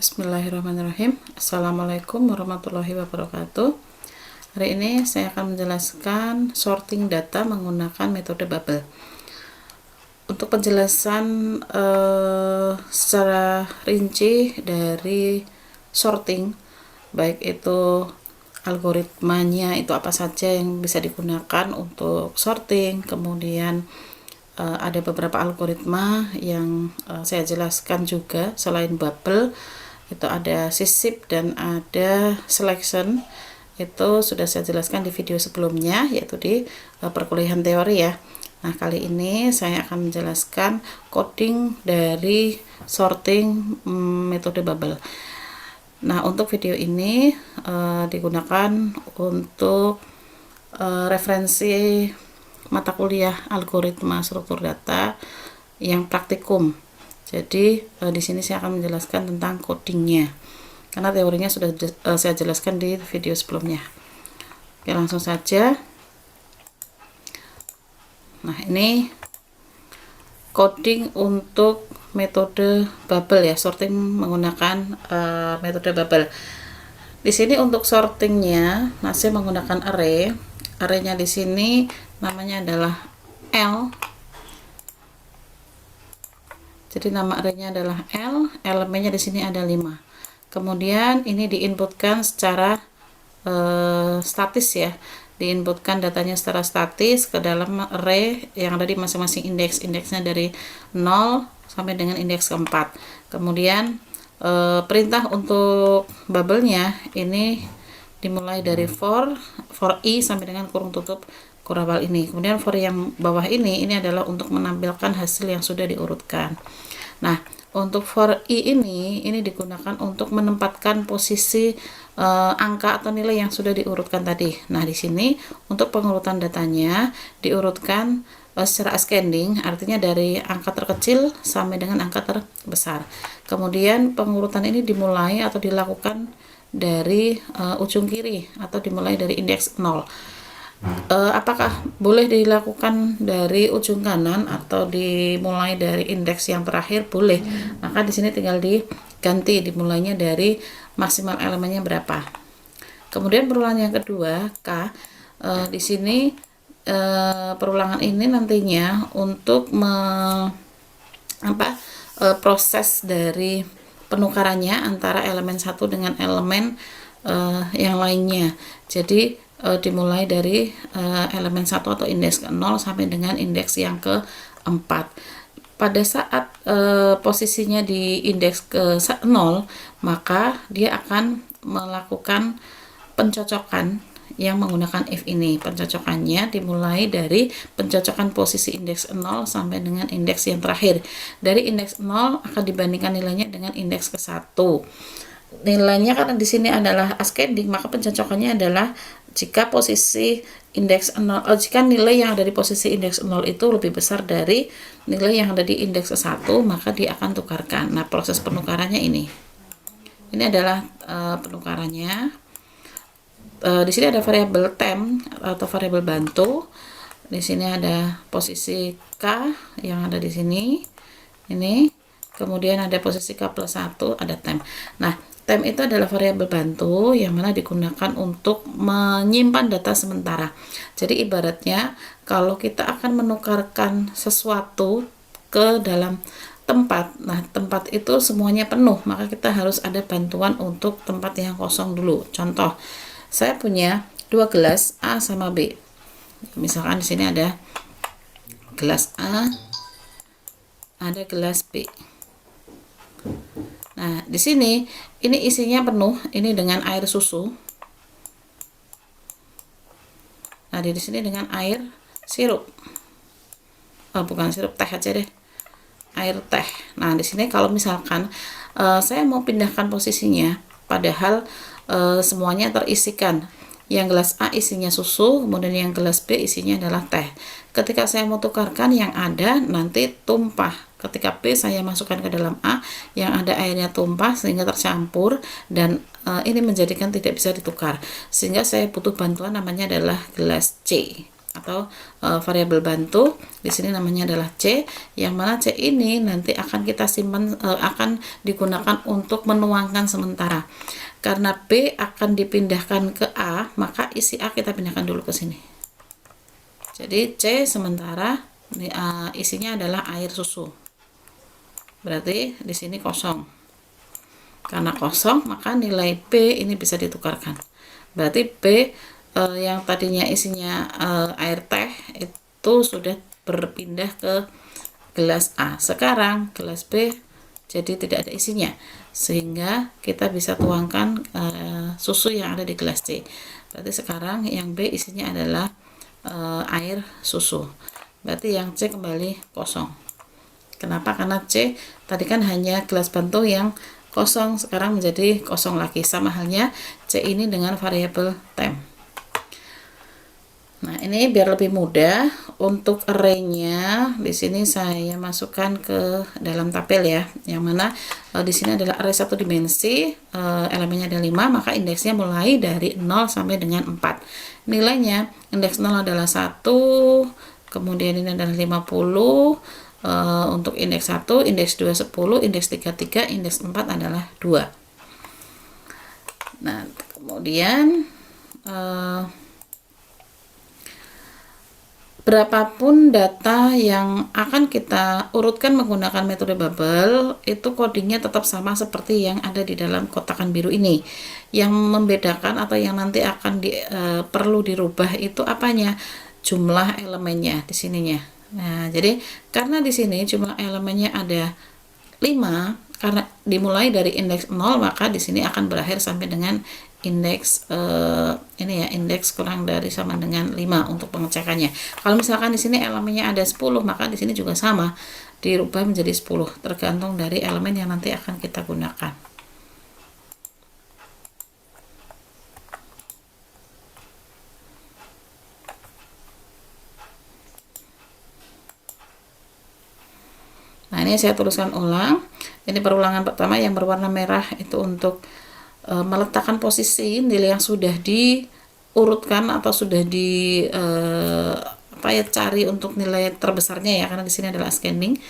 Bismillahirrahmanirrahim. Assalamualaikum warahmatullahi wabarakatuh. Hari ini saya akan menjelaskan sorting data menggunakan metode bubble. Untuk penjelasan secara rinci dari sorting, baik itu algoritmanya itu apa saja yang bisa digunakan untuk sorting, kemudian ada beberapa algoritma yang saya jelaskan juga selain bubble, itu ada sisip dan ada selection. Itu sudah saya jelaskan di video sebelumnya, yaitu di perkuliahan teori ya. Nah, kali ini saya akan menjelaskan coding dari sorting metode bubble. Nah, untuk video ini digunakan untuk referensi mata kuliah algoritma struktur data yang praktikum. Jadi di sini saya akan menjelaskan tentang codingnya, karena teorinya sudah saya jelaskan di video sebelumnya. Oke, langsung saja. Nah, ini coding untuk metode bubble ya, sorting menggunakan metode bubble. Di sini untuk sortingnya masih menggunakan array. Arraynya di sini namanya adalah L. Jadi nama arraynya adalah L, elemennya di sini ada 5. Kemudian ini diinputkan secara statis ya. Diinputkan datanya secara statis ke dalam array yang ada di masing-masing indeks. Indeksnya dari 0 sampai dengan indeks keempat. Kemudian perintah untuk bubble-nya ini dimulai dari for i sampai dengan kurung tutup kurabal ini. Kemudian for yang bawah ini adalah untuk menampilkan hasil yang sudah diurutkan. Nah, untuk for i ini digunakan untuk menempatkan posisi angka atau nilai yang sudah diurutkan tadi. Nah, di sini untuk pengurutan datanya diurutkan secara ascending, artinya dari angka terkecil sampai dengan angka terbesar. Kemudian pengurutan ini dimulai atau dilakukan dari ujung kiri atau dimulai dari indeks 0. Apakah boleh dilakukan dari ujung kanan atau dimulai dari indeks yang terakhir? Boleh. Maka di sini tinggal diganti, dimulainya dari maksimal elemennya berapa. Kemudian perulangan yang kedua, K. Di sini perulangan ini nantinya untuk proses dari penukarannya antara elemen satu dengan elemen yang lainnya. Jadi dimulai dari elemen 1 atau indeks ke-0 sampai dengan indeks yang ke-4. Pada saat posisinya di indeks ke-0, maka dia akan melakukan pencocokan yang menggunakan if ini. Pencocokannya dimulai dari pencocokan posisi indeks 0 sampai dengan indeks yang terakhir. Dari indeks 0 akan dibandingkan nilainya dengan indeks ke-1. Nilainya karena di sini adalah ascending, maka pencocokannya adalah jika posisi indeks 0, jika nilai yang ada di posisi indeks 0 itu lebih besar dari nilai yang ada di indeks 1, maka dia akan tukarkan. Nah, proses penukarannya ini adalah penukarannya. Di sini ada variabel temp atau variabel bantu. Di sini ada posisi K yang ada di sini. Ini. Kemudian ada posisi K plus 1, ada temp. Nah, temp itu adalah variabel bantu yang mana digunakan untuk menyimpan data sementara. Jadi ibaratnya kalau kita akan menukarkan sesuatu ke dalam tempat, nah tempat itu semuanya penuh, maka kita harus ada bantuan untuk tempat yang kosong dulu. Contoh, saya punya 2 gelas A sama B. Misalkan di sini ada gelas A, ada gelas B. Nah, di sini ini isinya penuh, ini dengan air susu. Nah, di sini dengan air sirup. Oh, bukan sirup, teh aja deh. Air teh. Nah, di sini kalau misalkan saya mau pindahkan posisinya, padahal semuanya terisikan. Yang gelas A isinya susu, kemudian yang gelas B isinya adalah teh. Ketika saya mau tukarkan, yang ada nanti tumpah. Ketika B saya masukkan ke dalam A, yang ada airnya tumpah sehingga tercampur, dan ini menjadikan tidak bisa ditukar. Sehingga saya butuh bantuan, namanya adalah gelas C. atau variabel bantu. Di sini namanya adalah C, yang mana C ini nanti akan kita simpan, akan digunakan untuk menuangkan sementara. Karena B akan dipindahkan ke A, maka isi A kita pindahkan dulu ke sini. Jadi C sementara isinya adalah air susu. Berarti di sini kosong. Karena kosong, maka nilai B ini bisa ditukarkan. Berarti B yang tadinya isinya air teh itu sudah berpindah ke gelas A. Sekarang gelas B jadi tidak ada isinya, sehingga kita bisa tuangkan susu yang ada di gelas C. Berarti sekarang yang B isinya adalah air susu. Berarti yang C kembali kosong. Kenapa? Karena C tadi kan hanya gelas bantu yang kosong, sekarang menjadi kosong lagi. Sama halnya C ini dengan variabel temp. Nah, ini biar lebih mudah untuk array-nya, di sini saya masukkan ke dalam tabel ya. Yang mana di sini adalah array 1 dimensi, elemennya ada 5, maka indeksnya mulai dari 0 sampai dengan 4. Nilainya indeks 0 adalah 1, kemudian ini adalah 50, untuk indeks 1, indeks 2 10, indeks 3 3, indeks 4 adalah 2. Nah, kemudian berapapun data yang akan kita urutkan menggunakan metode bubble, itu codingnya tetap sama seperti yang ada di dalam kotakan biru ini. Yang membedakan atau yang nanti akan perlu dirubah itu apanya? Jumlah elemennya di sininya. Nah, jadi karena di sini jumlah elemennya ada 5, karena dimulai dari indeks 0, maka di sini akan berakhir sampai dengan indeks ini ya, indeks kurang dari sama dengan 5 untuk pengecekannya. Kalau misalkan di sini elemennya ada 10, maka di sini juga sama, dirubah menjadi 10, tergantung dari elemen yang nanti akan kita gunakan. Nah, ini saya tuliskan ulang. Ini perulangan pertama yang berwarna merah itu untuk meletakkan posisi nilai yang sudah diurutkan atau sudah cari untuk nilai terbesarnya ya, karena di sini adalah ascending.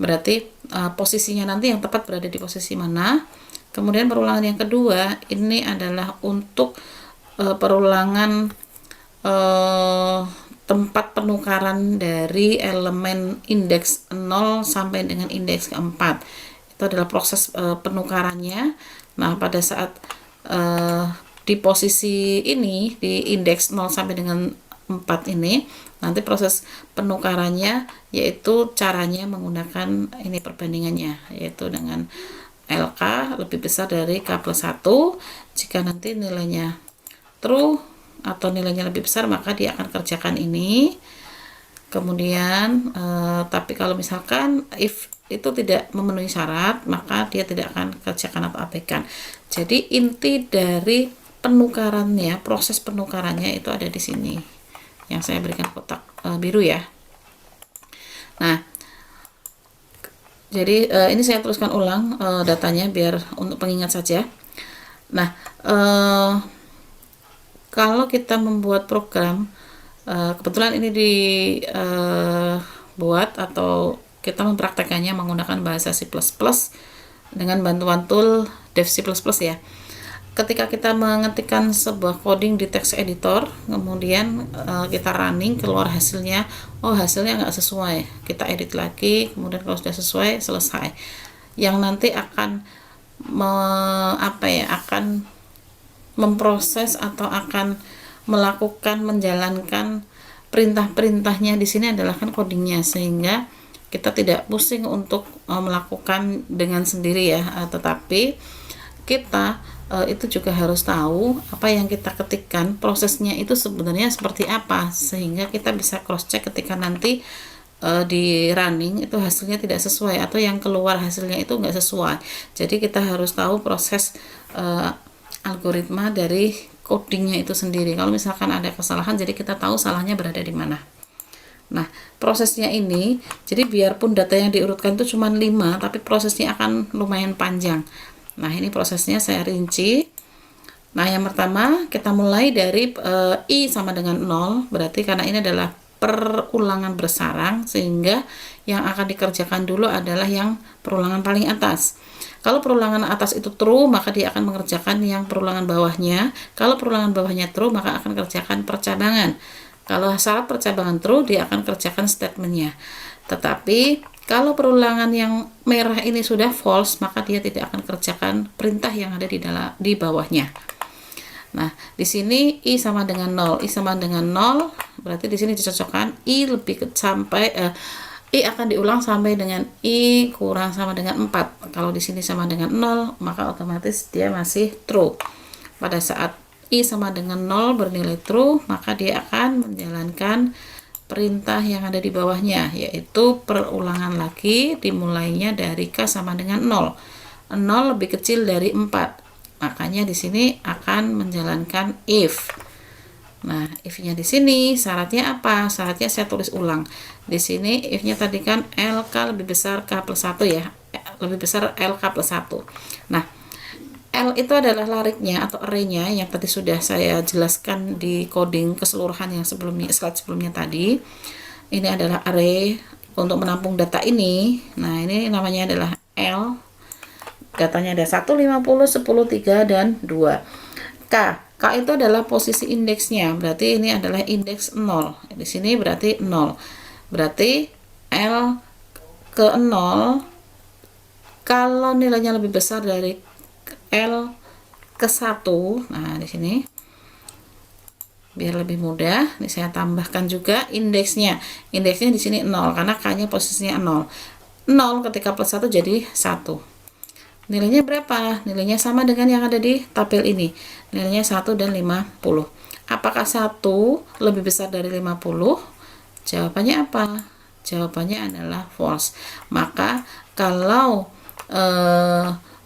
Berarti posisinya nanti yang tepat berada di posisi mana. Kemudian perulangan yang kedua ini adalah untuk perulangan tempat penukaran dari elemen indeks 0 sampai dengan indeks keempat. Itu adalah proses penukarannya. Nah, pada saat di posisi ini, di indeks 0 sampai dengan 4 ini, nanti proses penukarannya yaitu caranya menggunakan ini perbandingannya, yaitu dengan LK lebih besar dari K plus 1. Jika nanti nilainya true atau nilainya lebih besar, maka dia akan kerjakan ini. Kemudian tapi kalau misalkan if itu tidak memenuhi syarat, maka dia tidak akan kerjakan atau abaikan. Jadi inti dari penukarannya, proses penukarannya itu ada di sini yang saya berikan kotak biru ya. Nah, jadi ini saya tuliskan ulang datanya biar untuk pengingat saja. Nah, kalau kita membuat program, kebetulan ini dibuat atau kita mempraktekannya menggunakan bahasa C++ dengan bantuan tool dev C++ ya. Ketika kita mengetikkan sebuah coding di text editor, kemudian kita running, keluar hasilnya, oh hasilnya nggak sesuai, kita edit lagi, kemudian kalau sudah sesuai, selesai. Yang nanti akan akan memproses atau akan melakukan, menjalankan perintah-perintahnya di sini adalah kan codingnya, sehingga kita tidak pusing untuk melakukan dengan sendiri ya, tetapi kita itu juga harus tahu apa yang kita ketikkan, prosesnya itu sebenarnya seperti apa, sehingga kita bisa cross check ketika nanti di running itu hasilnya tidak sesuai atau yang keluar hasilnya itu enggak sesuai. Jadi kita harus tahu proses algoritma dari codingnya itu sendiri. Kalau misalkan ada kesalahan, jadi kita tahu salahnya berada di mana. Nah, prosesnya ini, jadi biarpun data yang diurutkan itu cuma 5, tapi prosesnya akan lumayan panjang. Nah, ini prosesnya saya rinci. Nah, yang pertama kita mulai dari I sama dengan 0, berarti karena ini adalah perulangan bersarang, sehingga yang akan dikerjakan dulu adalah yang perulangan paling atas. Kalau perulangan atas itu true, maka dia akan mengerjakan yang perulangan bawahnya. Kalau perulangan bawahnya true, maka akan kerjakan percabangan. Kalau syarat percabangan true, dia akan kerjakan statementnya. Tetapi kalau perulangan yang merah ini sudah false, maka dia tidak akan kerjakan perintah yang ada di bawahnya. Nah, di sini I sama dengan 0, I sama dengan 0, berarti di sini dicocokkan I lebih ke sampai I akan diulang sampai dengan I kurang sama dengan 4. Kalau di sini sama dengan 0, maka otomatis dia masih true. Pada saat I sama dengan 0 bernilai true, maka dia akan menjalankan perintah yang ada di bawahnya, yaitu perulangan lagi dimulainya dari K sama dengan 0. 0 lebih kecil dari 4. Makanya di sini akan menjalankan if. Nah, if-nya di sini syaratnya apa? Syaratnya saya tulis ulang. Di sini if-nya tadi kan LK lebih besar K plus 1 ya. Lebih besar LK plus 1. Nah, L itu adalah lariknya atau array-nya yang tadi sudah saya jelaskan di coding keseluruhan yang sebelumnya, slide sebelumnya tadi. Ini adalah array untuk menampung data ini. Nah, ini namanya adalah L. Datanya ada 1, 50, 10, 3, dan 2. K itu adalah posisi indeksnya, berarti ini adalah indeks 0. Di sini berarti 0. Berarti L ke 0, kalau nilainya lebih besar dari L ke 1, nah di sini biar lebih mudah, ini saya tambahkan juga indeksnya. Indeksnya di sini 0 karena K-nya posisinya 0. 0 ketika plus 1 jadi 1. Nilainya berapa? Nilainya sama dengan yang ada di tabel ini. Nilainya 1 dan 50. Apakah 1 lebih besar dari 50? Jawabannya apa? Jawabannya adalah false. Maka kalau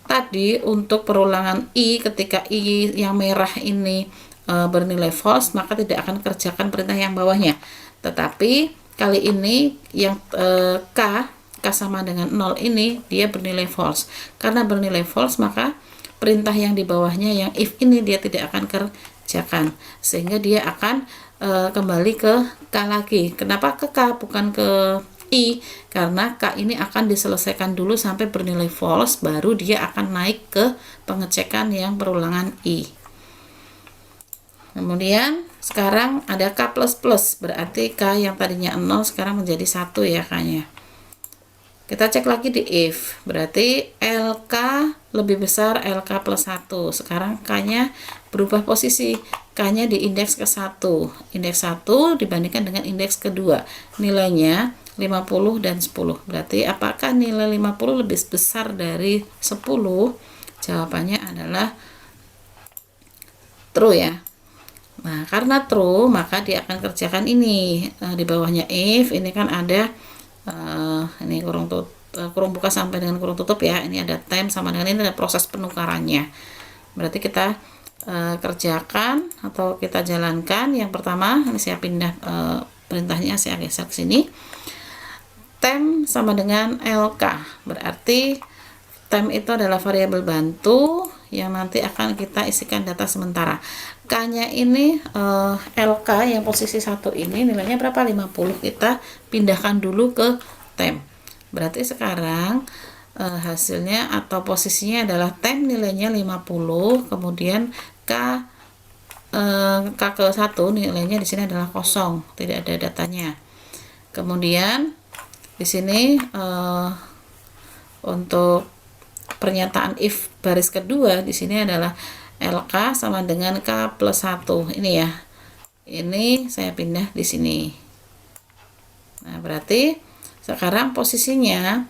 tadi untuk perulangan I, ketika I yang merah ini bernilai false, maka tidak akan kerjakan perintah yang bawahnya. Tetapi kali ini yang K sama dengan 0 ini dia bernilai false. Karena bernilai false, maka perintah yang di bawahnya yang if ini dia tidak akan kerjakan, sehingga dia akan kembali ke K lagi. Kenapa ke K bukan ke I? Karena K ini akan diselesaikan dulu sampai bernilai false, baru dia akan naik ke pengecekan yang perulangan I. Kemudian sekarang ada K++, berarti K yang tadinya 0 sekarang menjadi 1 ya K-nya. Kita cek lagi di if, berarti LK lebih besar LK plus 1. Sekarang K-nya berubah posisi, K-nya di indeks ke 1. Indeks 1 dibandingkan dengan indeks kedua. Nilainya 50 dan 10. Berarti apakah nilai 50 lebih besar dari 10? Jawabannya adalah true ya. Nah, karena true, maka dia akan kerjakan ini. Di bawahnya if, ini kan ada ini kurung buka sampai dengan kurung tutup ya. Ini ada time sama dengan ini ada proses penukarannya. Berarti kita kerjakan atau kita jalankan. Yang pertama, ini saya pindah perintahnya, saya geser ke sini. Temp sama dengan LK, berarti temp itu adalah variabel bantu yang nanti akan kita isikan data sementara. K-nya ini LK yang posisi 1 ini nilainya berapa? 50. Kita pindahkan dulu ke temp. Berarti sekarang hasilnya atau posisinya adalah temp nilainya 50, kemudian K ke 1 nilainya di sini adalah kosong, tidak ada datanya. Kemudian di sini untuk pernyataan if baris kedua di sini adalah LK sama dengan K plus 1. Ini ya. Ini saya pindah di sini. Nah, berarti sekarang posisinya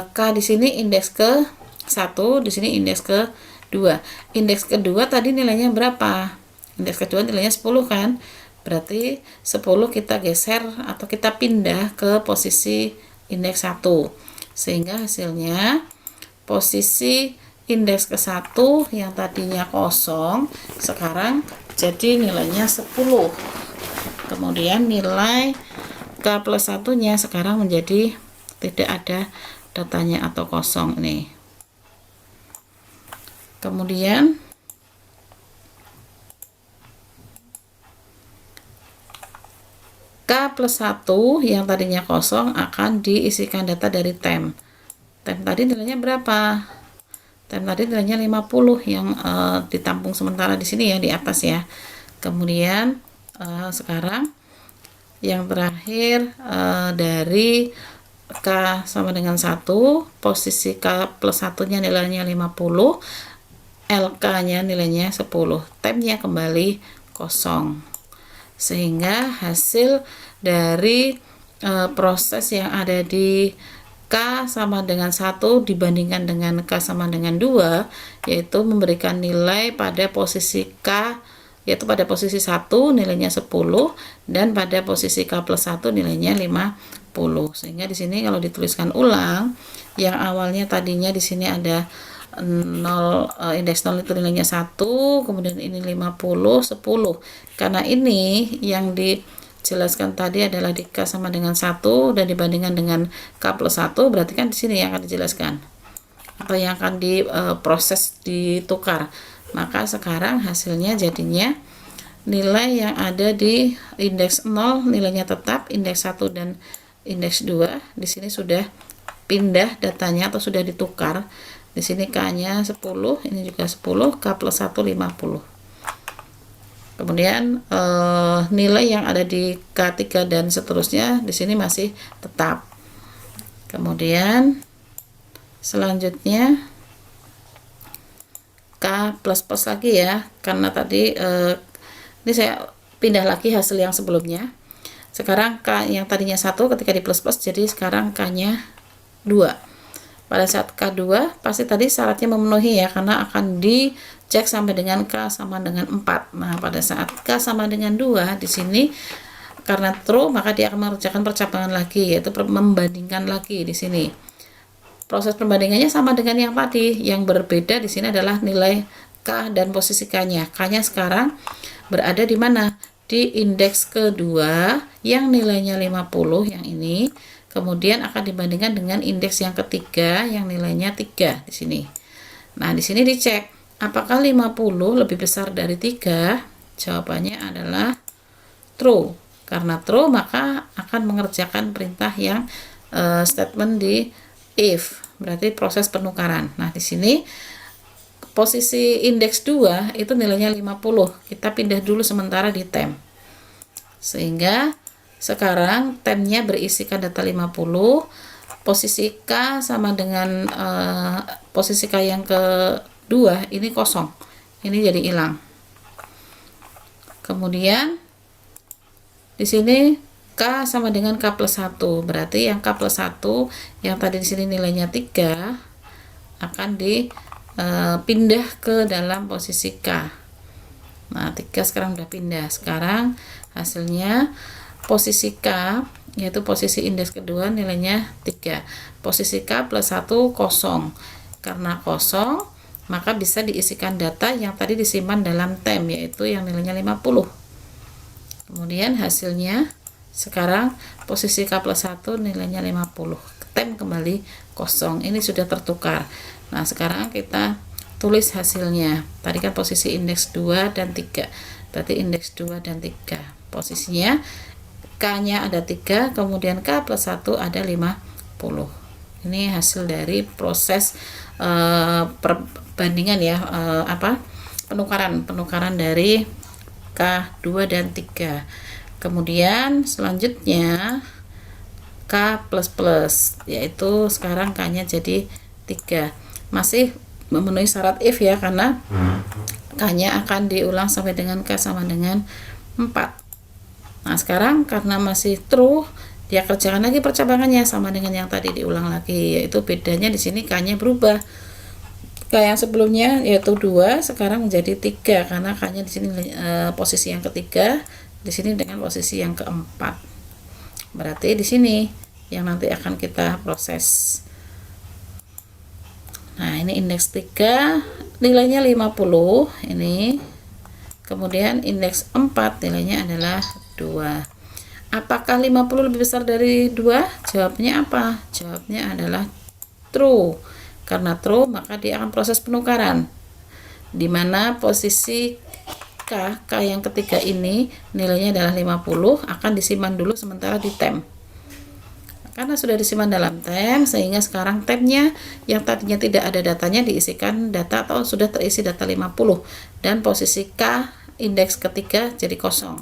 K di sini indeks ke 1, di sini indeks ke 2. Indeks kedua tadi nilainya berapa? Indeks kedua nilainya 10 kan? Berarti 10 kita geser atau kita pindah ke posisi indeks 1. Sehingga hasilnya posisi indeks ke 1 yang tadinya kosong sekarang jadi nilainya 10. Kemudian nilai K plus 1 nya sekarang menjadi tidak ada datanya atau kosong ini. Kemudian K plus 1 yang tadinya kosong akan diisikan data dari tem. Tem tadi nilainya berapa? Tem tadi nilainya 50 yang ditampung sementara di sini ya, di atas ya. Kemudian sekarang yang terakhir dari K sama dengan 1, posisi K plus 1 nya nilainya 50, LK nya nilainya 10, temnya kembali kosong, sehingga hasil dari proses yang ada di K sama dengan 1 dibandingkan dengan K sama dengan 2, yaitu memberikan nilai pada posisi K, yaitu pada posisi 1 nilainya 10 dan pada posisi K plus 1 nilainya 50. Sehingga di sini kalau dituliskan ulang, yang awalnya tadinya di sini ada 0, indeks 0 itu nilainya 1, kemudian ini 50, 10. Karena ini yang dijelaskan tadi adalah di K sama dengan 1 dan dibandingkan dengan K plus 1, berarti kan di sini yang akan dijelaskan atau yang akan diproses ditukar. Maka sekarang hasilnya jadinya nilai yang ada di indeks 0 nilainya tetap, indeks 1 dan indeks 2 di sini sudah pindah datanya atau sudah ditukar. Di sini K-nya 10, ini juga 10, K plus 1 50. Kemudian nilai yang ada di K3 dan seterusnya di sini masih tetap. Kemudian selanjutnya K plus plus lagi ya, karena tadi ini saya pindah lagi hasil yang sebelumnya. Sekarang K yang tadinya 1 ketika di plus plus, jadi sekarang K-nya 2. Pada saat K2 pasti tadi syaratnya memenuhi ya, karena akan dicek sampai dengan K sama dengan 4. Nah, pada saat K sama dengan 2 di sini karena true, maka dia akan mengerjakan percabangan lagi, yaitu membandingkan lagi di sini. Proses perbandingannya sama dengan yang tadi, yang berbeda di sini adalah nilai K dan posisi K-nya. K-nya sekarang berada di mana? Di indeks kedua yang nilainya 50 yang ini. Kemudian akan dibandingkan dengan indeks yang ketiga yang nilainya 3 di sini. Nah, di sini dicek apakah 50 lebih besar dari 3? Jawabannya adalah true. Karena true, maka akan mengerjakan perintah yang statement di if, berarti proses penukaran. Nah, di sini posisi indeks 2 itu nilainya 50. Kita pindah dulu sementara di tem. Sehingga sekarang temnya berisikan data 50, posisi K sama dengan posisi K yang kedua ini kosong, ini jadi hilang. Kemudian di sini K sama dengan K plus 1, berarti yang K plus 1 yang tadi di sini nilainya 3 akan dipindah ke dalam posisi K. Nah, 3 sekarang udah pindah. Sekarang hasilnya posisi K, yaitu posisi indeks kedua nilainya 3. Posisi K plus 1 kosong. Karena kosong, maka bisa diisikan data yang tadi disimpan dalam tem, yaitu yang nilainya 50. Kemudian hasilnya sekarang posisi K plus 1 nilainya 50. Tem kembali kosong. Ini sudah tertukar. Nah, sekarang kita tulis hasilnya. Tadi kan posisi indeks 2 dan 3. Berarti indeks 2 dan 3. Posisinya K-nya ada 3, kemudian K plus 1 ada 50. Ini hasil dari proses perbandingan ya, penukaran dari K2 dan 3. Kemudian selanjutnya K plus plus, yaitu sekarang K-nya jadi 3. Masih memenuhi syarat if ya, karena K-nya akan diulang sampai dengan K sama dengan 4. Nah, sekarang karena masih true, dia kerjakan lagi percabangannya sama dengan yang tadi, diulang lagi, yaitu bedanya di sini K-nya berubah. K yang sebelumnya yaitu 2 sekarang menjadi 3 karena K-nya di sini posisi yang ketiga, di sini dengan posisi yang keempat. Berarti di sini yang nanti akan kita proses. Nah, ini indeks 3 nilainya 50 ini. Kemudian indeks 4 nilainya adalah 2. Apakah 50 lebih besar dari 2? Jawabnya apa? Jawabnya adalah true. Karena true, maka dia akan proses penukaran. Di mana posisi K yang ketiga ini nilainya adalah 50, akan disimpan dulu sementara di temp. Karena sudah disimpan dalam temp, sehingga sekarang tempnya yang tadinya tidak ada datanya diisikan data atau sudah terisi data 50, dan posisi K indeks ketiga jadi kosong.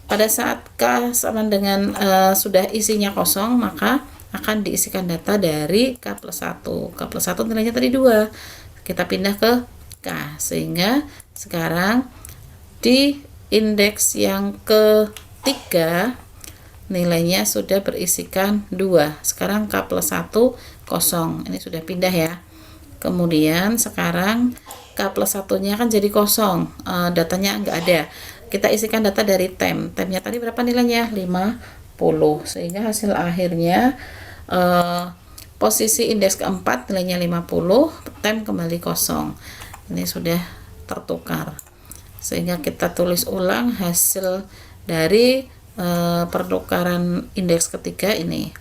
Pada saat K sama dengan sudah isinya kosong, maka akan diisikan data dari K plus 1. K plus 1 nilainya tadi 2. Kita pindah ke K, sehingga sekarang di indeks yang ketiga nilainya sudah berisikan 2. Sekarang K plus 1 kosong. Ini sudah pindah ya. Kemudian sekarang K plus 1-nya kan jadi kosong. Datanya nggak ada. Kita isikan data dari temp. Tempnya tadi berapa nilainya? 50. Sehingga hasil akhirnya posisi indeks keempat nilainya 50, temp kembali kosong. Ini sudah tertukar. Sehingga kita tulis ulang hasil dari pertukaran indeks ketiga ini.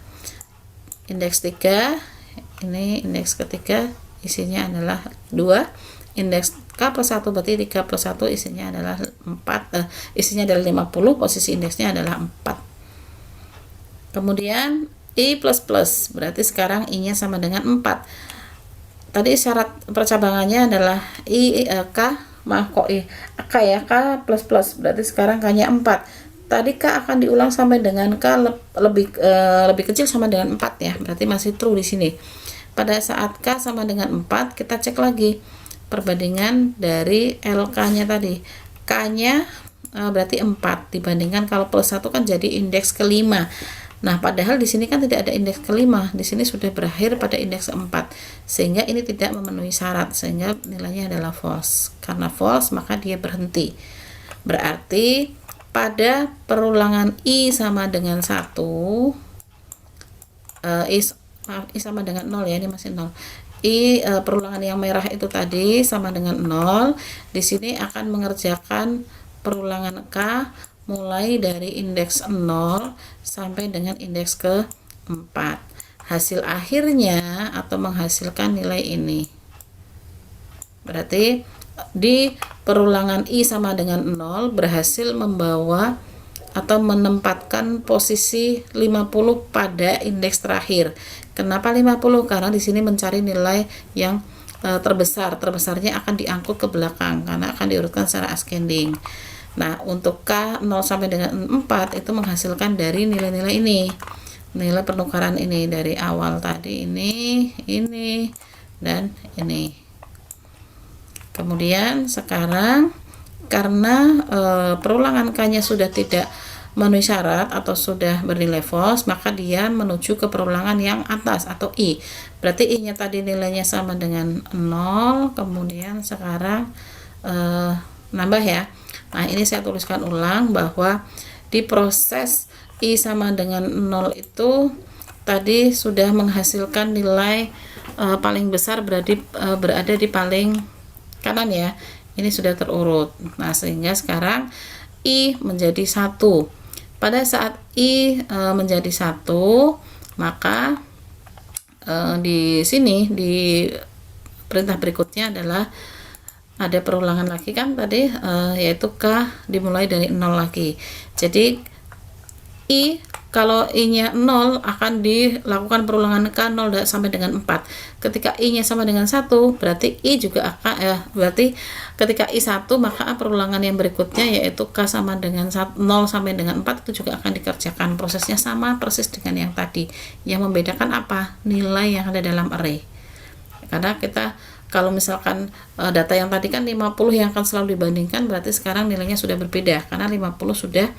Indeks 3, ini indeks ketiga isinya adalah 2. Indeks K plus 1 berarti 3 plus 1 isinya adalah 4. Isinya adalah 50, posisi indeksnya adalah 4. Kemudian I plus plus, berarti sekarang I-nya sama dengan 4. Tadi syarat percabangannya adalah K ya, K plus plus, berarti sekarang K-nya 4. Tadi K akan diulang sampai dengan K lebih kecil sama dengan 4 ya, berarti masih true di sini. Pada saat K sama dengan 4, kita cek lagi perbandingan dari LK-nya tadi. K-nya berarti 4 dibandingkan kalau plus 1 kan jadi indeks kelima. Nah, padahal di sini kan tidak ada indeks kelima, di sini sudah berakhir pada indeks 4, sehingga ini tidak memenuhi syarat, sehingga nilainya adalah false. Karena false, maka dia berhenti. Berarti pada perulangan I sama dengan 1, I sama dengan 0 ya, ini masih 0. Perulangan yang merah itu tadi sama dengan 0. Di sini akan mengerjakan perulangan K mulai dari indeks 0 sampai dengan indeks ke-4. Hasil akhirnya atau menghasilkan nilai ini. Berarti di perulangan I sama dengan 0 berhasil membawa atau menempatkan posisi 50 pada indeks terakhir. Kenapa 50? Karena di sini mencari nilai yang terbesar. Terbesarnya akan diangkut ke belakang karena akan diurutkan secara ascending. Nah, untuk K 0 sampai dengan 4 itu menghasilkan dari nilai-nilai ini. Nilai penukaran ini dari awal tadi ini, dan ini. Kemudian sekarang karena perulangan K-nya sudah tidak memenuhi syarat atau sudah bernilai false, maka dia menuju ke perulangan yang atas atau I. Berarti I-nya tadi nilainya sama dengan 0, kemudian sekarang nambah ya. Nah, ini saya tuliskan ulang bahwa di proses I sama dengan 0 itu tadi sudah menghasilkan nilai paling besar berada di paling kanan ya. Ini sudah terurut. Nah, sehingga sekarang I menjadi 1. Pada saat I menjadi 1, maka di sini di perintah berikutnya adalah ada perulangan lagi kan tadi, yaitu K dimulai dari 0 lagi. Jadi I, kalau I-nya 0 akan dilakukan perulangan K 0 sampai dengan 4. Ketika I-nya sama dengan 1, berarti I juga akan berarti ketika I 1, maka perulangan yang berikutnya yaitu K sama dengan 0 sampai dengan 4 itu juga akan dikerjakan. Prosesnya sama persis dengan yang tadi. Yang membedakan apa? Nilai yang ada dalam array. Karena kita kalau misalkan data yang tadi kan 50 yang akan selalu dibandingkan, berarti sekarang nilainya sudah berbeda karena 50 sudah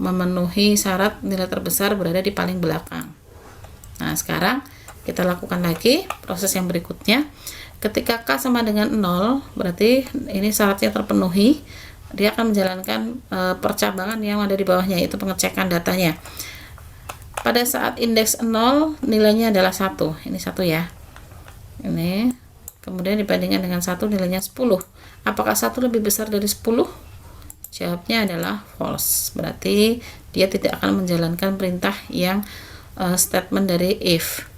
memenuhi syarat nilai terbesar berada di paling belakang. Nah, sekarang kita lakukan lagi proses yang berikutnya. Ketika K sama dengan 0, berarti ini syaratnya terpenuhi. Dia akan menjalankan percabangan yang ada di bawahnya, yaitu pengecekan datanya. Pada saat indeks 0, nilainya adalah 1. Ini 1 ya. Ini. Kemudian dibandingkan dengan 1 nilainya 10. Apakah 1 lebih besar dari 10? Jawabnya adalah false. Berarti dia tidak akan menjalankan perintah yang statement dari if.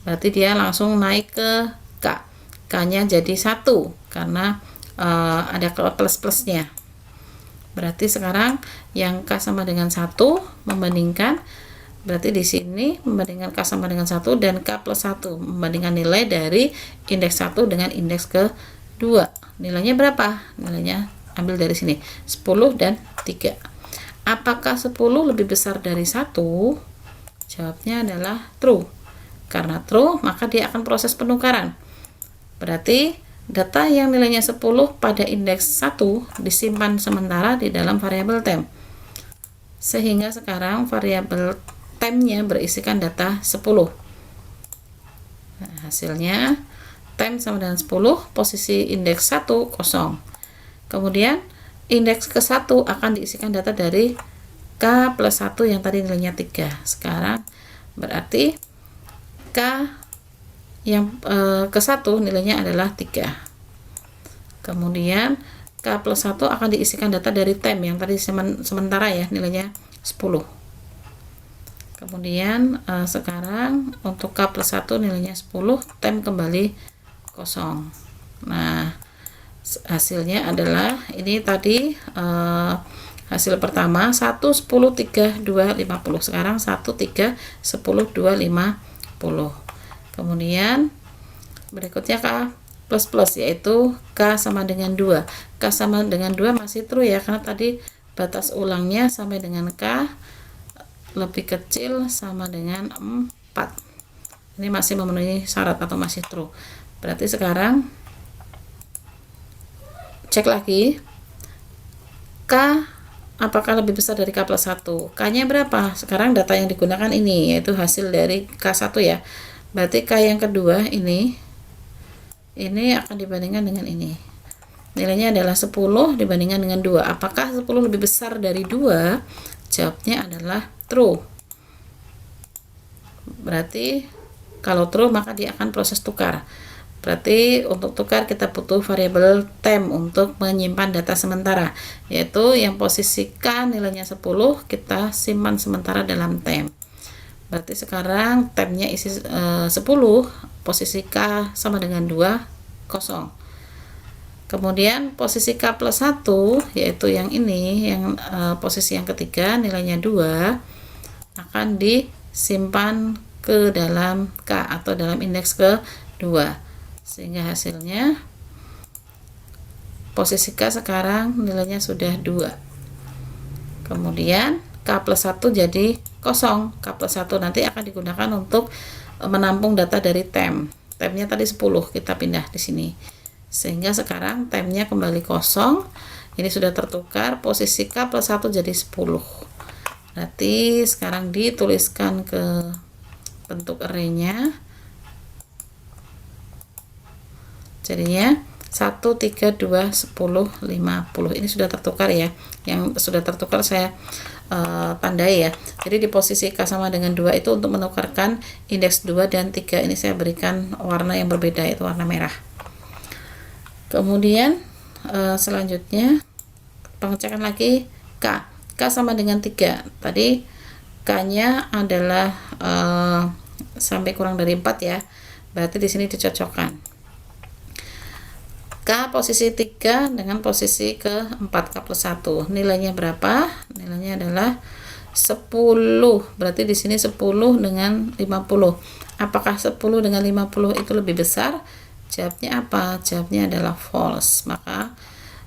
Berarti dia langsung naik ke K. K-nya jadi 1 karena ada plus-plusnya. Berarti sekarang yang K sama dengan 1 membandingkan, berarti di sini membandingkan K sama dengan 1 dan K plus 1, membandingkan nilai dari indeks 1 dengan indeks ke-2. Nilainya berapa? Nilainya ambil dari sini, 10 dan 3. Apakah 10 lebih besar dari 1? Jawabnya adalah true. Karena true, maka dia akan proses penukaran. Berarti data yang nilainya 10 pada indeks 1 disimpan sementara di dalam variabel temp. Sehingga sekarang variabel tempnya berisikan data 10. Nah, hasilnya temp sama dengan 10, posisi indeks 1 kosong. Kemudian indeks ke-1 akan diisikan data dari K plus 1 yang tadi nilainya 3. Sekarang berarti K yang ke-1 nilainya adalah 3. Kemudian K plus 1 akan diisikan data dari temp yang tadi sementara ya, nilainya 10. Kemudian sekarang untuk K plus 1 nilainya 10, temp kembali kosong. Nah, hasilnya adalah ini tadi hasil pertama 1, 10, 3, 2, 50. Sekarang 1, 3, 10, 2, 50. Kemudian berikutnya K plus plus, yaitu K sama dengan 2. K sama dengan 2 masih true ya, karena tadi batas ulangnya sampai dengan K lebih kecil sama dengan 4. Ini masih memenuhi syarat atau masih true. Berarti sekarang cek lagi, K apakah lebih besar dari K plus 1? K-nya berapa? Sekarang data yang digunakan ini, yaitu hasil dari K1 ya. Berarti K yang kedua ini akan dibandingkan dengan ini. Nilainya adalah 10 dibandingkan dengan 2. Apakah 10 lebih besar dari 2? Jawabnya adalah true. Berarti kalau true maka dia akan proses tukar. Berarti untuk tukar kita butuh variabel temp untuk menyimpan data sementara, yaitu yang posisi K nilainya 10 kita simpan sementara dalam temp. Berarti sekarang tempnya isi 10, posisi K sama dengan 2, kosong. Kemudian posisi K plus 1, yaitu yang ini, yang posisi yang ketiga nilainya 2, akan disimpan ke dalam K atau dalam indeks ke-2. Sehingga hasilnya posisi K sekarang nilainya sudah 2. Kemudian K plus 1 jadi kosong. K plus 1 nanti akan digunakan untuk menampung data dari temp. Tempnya tadi 10, kita pindah di sini. Sehingga sekarang tempnya kembali kosong. Ini sudah tertukar, posisi K plus 1 jadi 10. Berarti sekarang dituliskan ke bentuk array-nya. Jadinya 1, 3, 2, 10, 50. Ini sudah tertukar ya. Yang sudah tertukar saya tandai ya. Jadi di posisi K sama dengan 2 itu untuk menukarkan indeks 2 dan 3 ini saya berikan warna yang berbeda, yaitu warna merah. Kemudian selanjutnya pengecekan lagi K. K sama dengan 3. Tadi K-nya adalah sampai kurang dari 4 ya. Berarti di sini dicocokkan. K posisi 3 dengan posisi ke-4 K plus 1. Nilainya berapa? Nilainya adalah 10. Berarti di sini 10 dengan 50. Apakah 10 dengan 50 itu lebih besar? Jawabnya apa? Jawabnya adalah false. Maka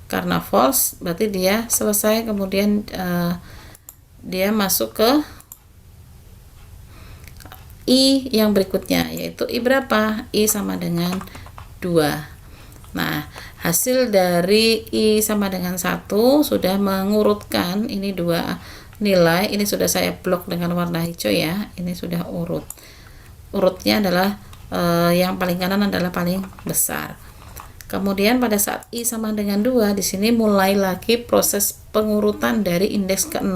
karena false berarti dia selesai, kemudian dia masuk ke I yang berikutnya, yaitu I berapa? I sama dengan 2. Nah, hasil dari I sama dengan 1 sudah mengurutkan ini 2 nilai. Ini sudah saya blok dengan warna hijau ya. Ini sudah urut. Urutnya adalah yang paling kanan adalah paling besar. Kemudian pada saat I sama dengan 2, di sini mulai lagi proses pengurutan dari indeks ke-0.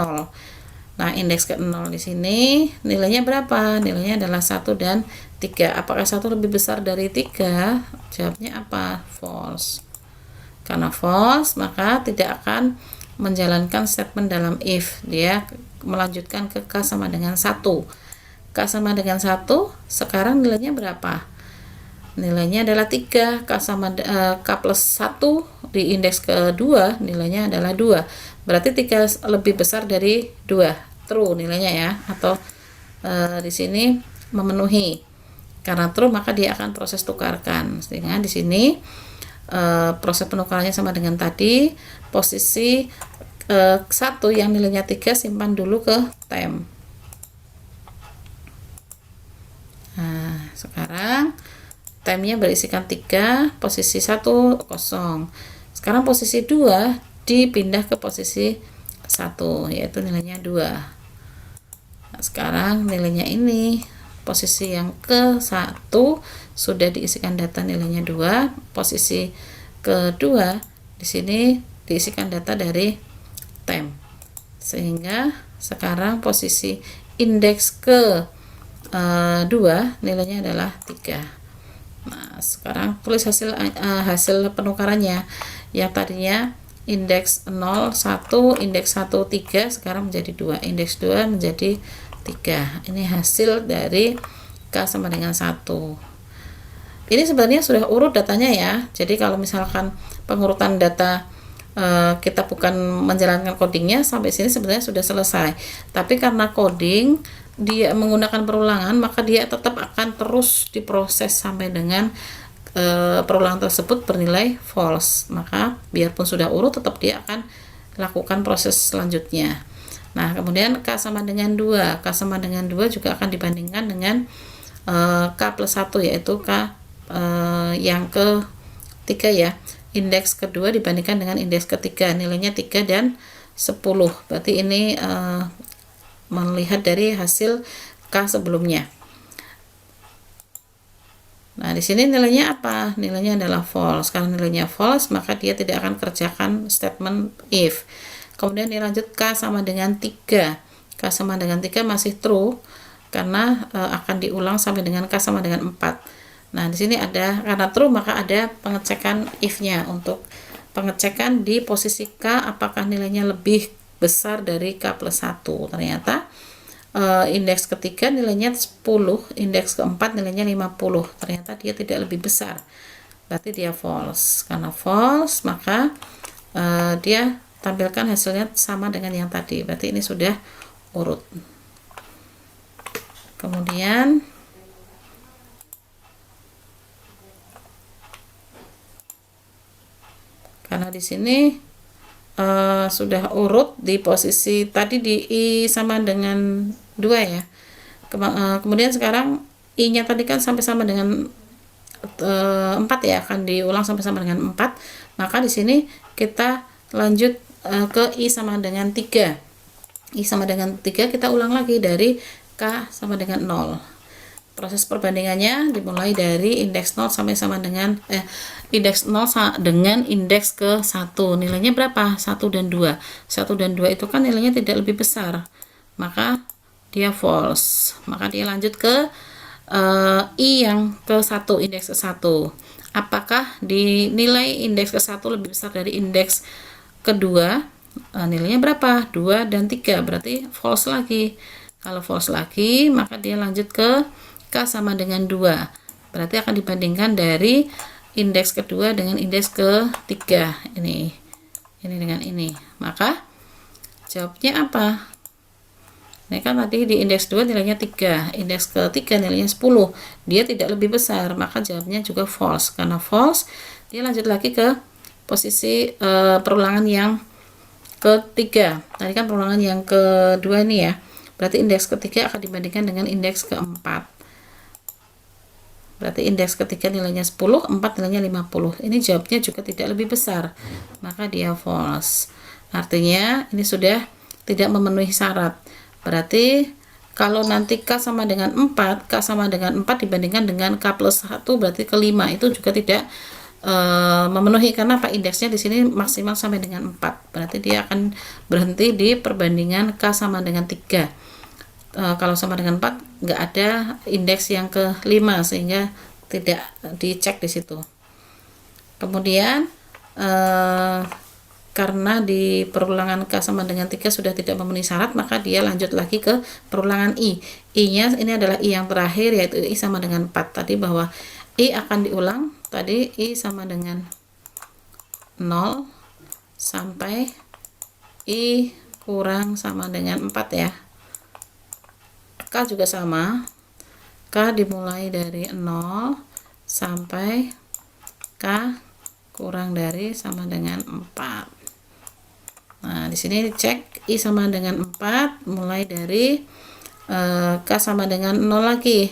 Nah, indeks ke-0 di sini nilainya berapa? Nilainya adalah 1 dan 3. Apakah 1 lebih besar dari 3? Jawabnya apa? False. Karena false, maka tidak akan menjalankan statement dalam if. Dia melanjutkan ke K sama dengan 1. K sama dengan 1, sekarang nilainya berapa? Nilainya adalah 3. K plus 1 di indeks kedua nilainya adalah 2. Berarti 3 lebih besar dari 2. True nilainya ya, atau di sini memenuhi. Karena true maka dia akan proses tukarkan. Sehingga di sini proses penukarannya sama dengan tadi. Posisi 1 yang nilainya 3 simpan dulu ke temp. Nah, sekarang tempnya berisikan 3, posisi 1 kosong. Sekarang posisi 2 dipindah ke posisi 1, yaitu nilainya 2. Nah, sekarang nilainya ini posisi yang ke-1 sudah diisikan data nilainya 2, posisi kedua di sini diisikan data dari temp. Sehingga sekarang posisi indeks ke 2 nilainya adalah 3. Nah, sekarang tulis hasil penukarannya. Yang tadinya indeks 0 1, indeks 1 3, sekarang menjadi 2, indeks 2 menjadi 3. Ini hasil dari K sama dengan 1. Ini sebenarnya sudah urut datanya ya. Jadi kalau misalkan pengurutan data kita bukan menjalankan codingnya, sampai sini sebenarnya sudah selesai. Tapi karena coding dia menggunakan perulangan, maka dia tetap akan terus diproses sampai dengan perulangan tersebut bernilai false. Maka biarpun sudah urut, tetap dia akan lakukan proses selanjutnya. Nah, kemudian K sama dengan 2. K sama dengan 2 juga akan dibandingkan dengan K plus 1, yaitu K yang ke-3 ya. Indeks kedua dibandingkan dengan indeks ketiga, nilainya 3 dan 10. Berarti ini melihat dari hasil K sebelumnya. Nah, di sini nilainya apa? Nilainya adalah false. Karena nilainya false, maka dia tidak akan kerjakan statement if. Kemudian dilanjut K sama dengan 3. K sama dengan 3 masih true karena akan diulang sampai dengan K sama dengan 4. Nah, di sini ada, karena true maka ada pengecekan if-nya untuk pengecekan di posisi K apakah nilainya lebih besar dari K plus 1. Ternyata indeks ketiga nilainya 10, indeks keempat nilainya 50. Ternyata dia tidak lebih besar. Berarti dia false. Karena false maka dia tampilkan hasilnya sama dengan yang tadi. Berarti ini sudah urut. Kemudian karena di sini sudah urut di posisi tadi di I sama dengan 2 ya. Kemudian sekarang I nya tadi kan sampai sama dengan 4 ya, akan diulang sampai sama dengan 4. Maka di sini kita lanjut ke I sama dengan 3. I sama dengan 3 kita ulang lagi dari K sama dengan 0. Proses perbandingannya dimulai dari indeks 0 sampai sama dengan indeks 0 dengan indeks ke 1. Nilainya berapa? 1 dan 2. 1 dan 2 itu kan nilainya tidak lebih besar. Maka dia false. Maka dia lanjut ke I yang ke 1, indeks ke 1. Apakah dinilai indeks ke 1 lebih besar dari indeks kedua? Nilainya berapa? 2 dan 3. Berarti false lagi. Kalau false lagi, maka dia lanjut ke K sama dengan 2. Berarti akan dibandingkan dari indeks kedua dengan indeks ketiga. Ini dengan ini. Maka jawabnya apa? Ini kan tadi di indeks 2 nilainya 3, indeks ketiga nilainya 10. Dia tidak lebih besar, maka jawabnya juga false. Karena false, dia lanjut lagi ke posisi perulangan yang ketiga. Tadi kan perulangan yang kedua ini ya. Berarti indeks ketiga akan dibandingkan dengan indeks keempat. Berarti indeks ketiga nilainya 10, 4 nilainya 50. Ini jawabnya juga tidak lebih besar. Maka dia false. Artinya ini sudah tidak memenuhi syarat. Berarti kalau nanti K sama dengan 4, K sama dengan 4 dibandingkan dengan K plus 1 berarti kelima itu juga tidak memenuhi, karena apa, indeksnya di sini maksimal sampai dengan 4. Berarti dia akan berhenti di perbandingan K sama dengan 3. Kalau sama dengan 4 nggak ada indeks yang ke-5 sehingga tidak dicek di situ. Kemudian karena di perulangan K sama dengan 3 sudah tidak memenuhi syarat, maka dia lanjut lagi ke perulangan I. I-nya ini adalah I yang terakhir, yaitu I sama dengan 4. Tadi bahwa I akan diulang, tadi I sama dengan 0 sampai I kurang sama dengan 4 ya. K juga sama. K dimulai dari 0 sampai K kurang dari sama dengan 4. Nah, di sini cek I sama dengan 4 mulai dari K sama dengan 0 lagi.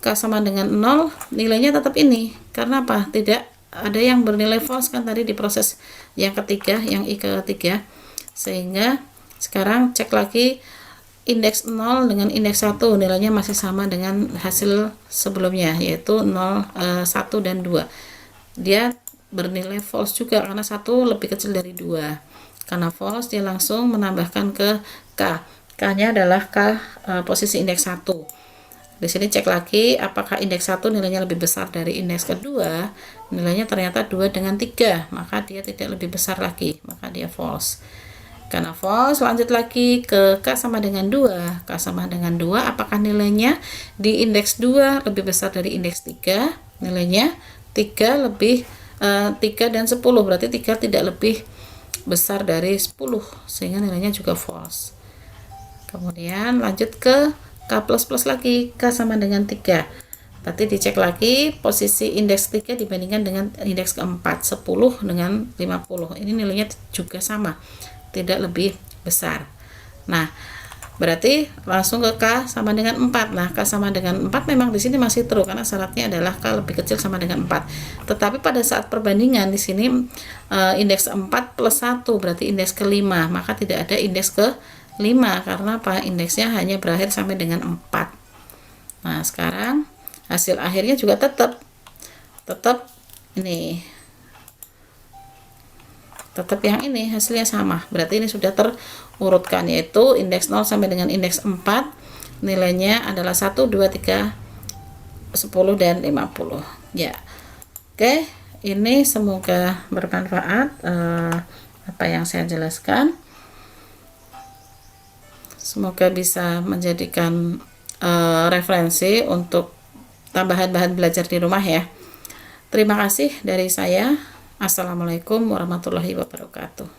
K sama dengan 0 nilainya tetap ini. Karena apa? Tidak ada yang bernilai false kan tadi di proses yang ketiga, yang I ketiga. Sehingga sekarang cek lagi indeks 0 dengan indeks 1 nilainya masih sama dengan hasil sebelumnya, yaitu 0, 1 dan 2. Dia bernilai false juga karena 1 lebih kecil dari 2. Karena false dia langsung menambahkan ke K. K-nya adalah K posisi indeks 1. Di sini cek lagi apakah indeks 1 nilainya lebih besar dari indeks kedua. Nilainya ternyata 2 dengan 3, maka dia tidak lebih besar lagi, maka dia false. Karena false, lanjut lagi ke K sama dengan 2. K sama dengan 2, apakah nilainya di indeks 2 lebih besar dari indeks 3? Nilainya 3 lebih 3 dan 10, berarti 3 tidak lebih besar dari 10, sehingga nilainya juga false. Kemudian lanjut ke K++ lagi, K sama dengan 3. Berarti dicek lagi posisi indeks 3 dibandingkan dengan indeks keempat, 10 dengan 50. Ini nilainya juga sama, tidak lebih besar. Nah, berarti langsung ke K sama dengan 4. Nah, K sama dengan 4 memang di sini masih true karena syaratnya adalah K lebih kecil sama dengan 4. Tetapi pada saat perbandingan di sini indeks 4 plus 1 berarti indeks ke-5, maka tidak ada indeks ke-5 karena apa? Indeksnya hanya berakhir sampai dengan 4. Nah, sekarang hasil akhirnya juga tetap ini. Tetap yang ini hasilnya sama. Berarti ini sudah terurutkan, yaitu indeks 0 sampai dengan indeks 4 nilainya adalah 1, 2, 3, 10 dan 50 ya. Oke, ini semoga bermanfaat apa yang saya jelaskan. Semoga bisa menjadikan referensi untuk tambahan bahan belajar di rumah ya. Terima kasih dari saya. Assalamualaikum warahmatullahi wabarakatuh.